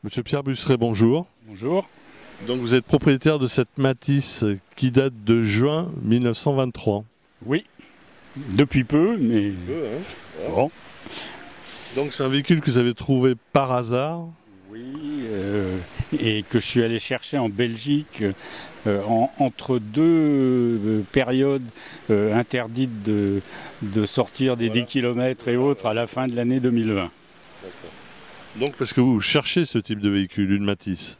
Monsieur Pierre Busseret, bonjour. Bonjour. Donc vous êtes propriétaire de cette Matisse qui date de juin 1923. Oui, depuis peu, mais bon. Donc c'est un véhicule que vous avez trouvé par hasard. Oui, et que je suis allé chercher en Belgique entre deux périodes interdites de sortir des 10 km et autres à la fin de l'année 2020. Donc parce que vous cherchez ce type de véhicule, une Matisse.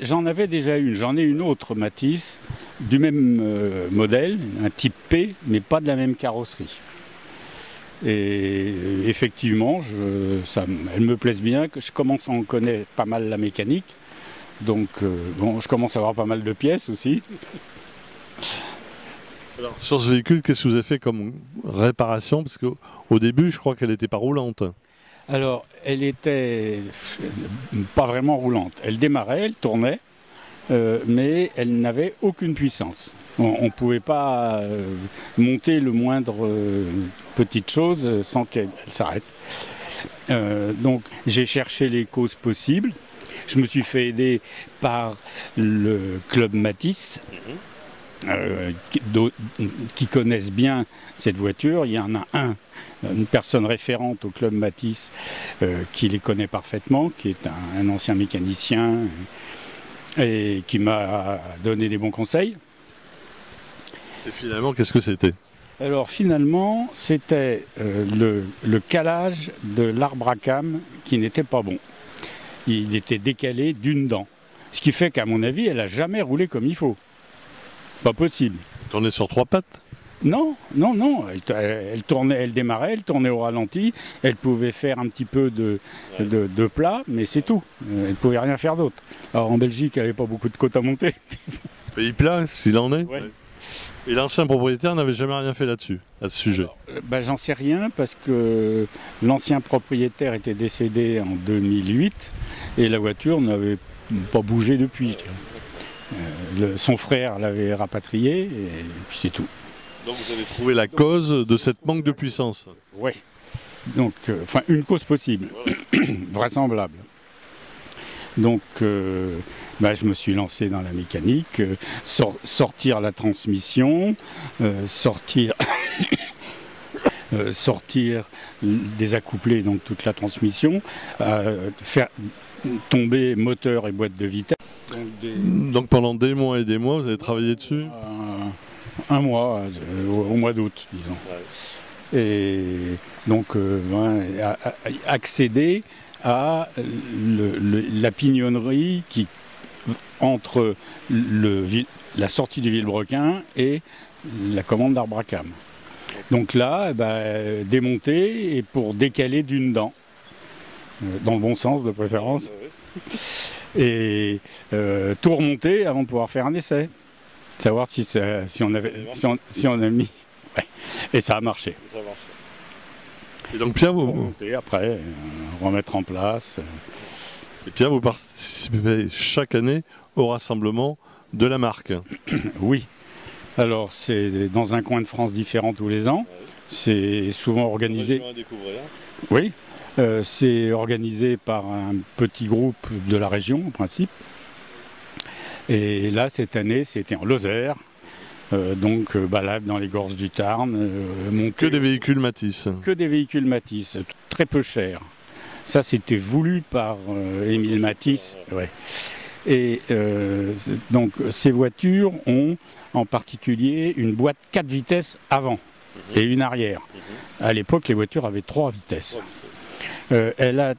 J'en avais déjà une, j'en ai une autre Matisse, du même modèle, un type P, mais pas de la même carrosserie. Et effectivement, elle me plaise bien, que je commence à en connaître pas mal la mécanique. Donc bon, je commence à avoir pas mal de pièces aussi. Alors, sur ce véhicule, qu'est-ce que vous avez fait comme réparation? Parce qu'au début, je crois qu'elle n'était pas roulante. Alors, elle était pas vraiment roulante. Elle démarrait, elle tournait, mais elle n'avait aucune puissance. On ne pouvait pas monter le moindre petite chose sans qu'elle s'arrête. Donc, j'ai cherché les causes possibles. Je me suis fait aider par le club Matisse, qui connaissent bien cette voiture. Il y en a une personne référente au club Matisse qui les connaît parfaitement, qui est un ancien mécanicien et qui m'a donné des bons conseils. Et finalement, qu'est-ce que c'était? Alors finalement, c'était le calage de l'arbre à cames qui n'était pas bon. Il était décalé d'une dent. Ce qui fait qu'à mon avis, elle n'a jamais roulé comme il faut. Pas possible. Tournée sur 3 pattes? Non, non, non. Elle tournait, elle démarrait, elle tournait au ralenti. Elle pouvait faire un petit peu de plat, mais c'est tout. Elle ne pouvait rien faire d'autre. Alors en Belgique, elle n'avait pas beaucoup de côtes à monter. Pays plat, s'il en est. Ouais. Et l'ancien propriétaire n'avait jamais rien fait là-dessus, à ce sujet? J'en sais rien parce que l'ancien propriétaire était décédé en 2008 et la voiture n'avait pas bougé depuis. Son frère l'avait rapatriée et puis c'est tout. Donc vous avez trouvé la cause de cette manque de puissance? Oui. Donc, une cause possible, vraisemblable. Donc, je me suis lancé dans la mécanique, sortir la transmission, sortir désacoupler donc toute la transmission, faire tomber moteur et boîte de vitesse. Donc pendant des mois et des mois, vous avez travaillé dessus? Un mois, au mois d'août, disons. Ouais. Et donc, accéder à la pignonnerie qui entre la sortie du Villebrequin et la commande d'arbre à cames. Donc là, démonter et pour décaler d'une dent, dans le bon sens de préférence, et tout remonter avant de pouvoir faire un essai. Savoir si on a mis. Ouais. Et ça a marché. Et donc Pierre, et après, remettre en place. Et Pierre, vous participez chaque année au rassemblement de la marque? Oui. Alors c'est dans un coin de France différent tous les ans. C'est souvent organisé. Oui. C'est organisé par un petit groupe de la région en principe. Et là, cette année, c'était en Lozère, donc balade dans les gorges du Tarn. Que des véhicules Matisse? Que des véhicules Matisse, très peu chers. Ça, c'était voulu par Émile Matisse. Ouais. Et donc, ces voitures ont en particulier une boîte 4 vitesses avant et une arrière. À l'époque, les voitures avaient 3 vitesses. Elle a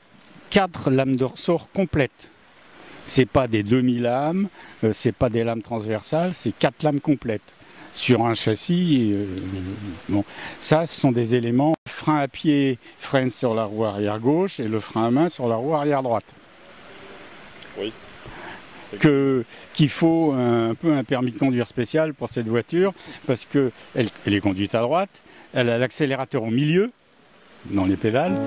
4 lames de ressort complètes. C'est pas des demi-lames, c'est pas des lames transversales, c'est 4 lames complètes sur un châssis. Bon. Ça, ce sont des éléments. Le frein à pied freine sur la roue arrière gauche et le frein à main sur la roue arrière droite. Oui. Qu'il faut un peu un permis de conduire spécial pour cette voiture parce qu'elle est conduite à droite, elle a l'accélérateur au milieu, dans les pédales,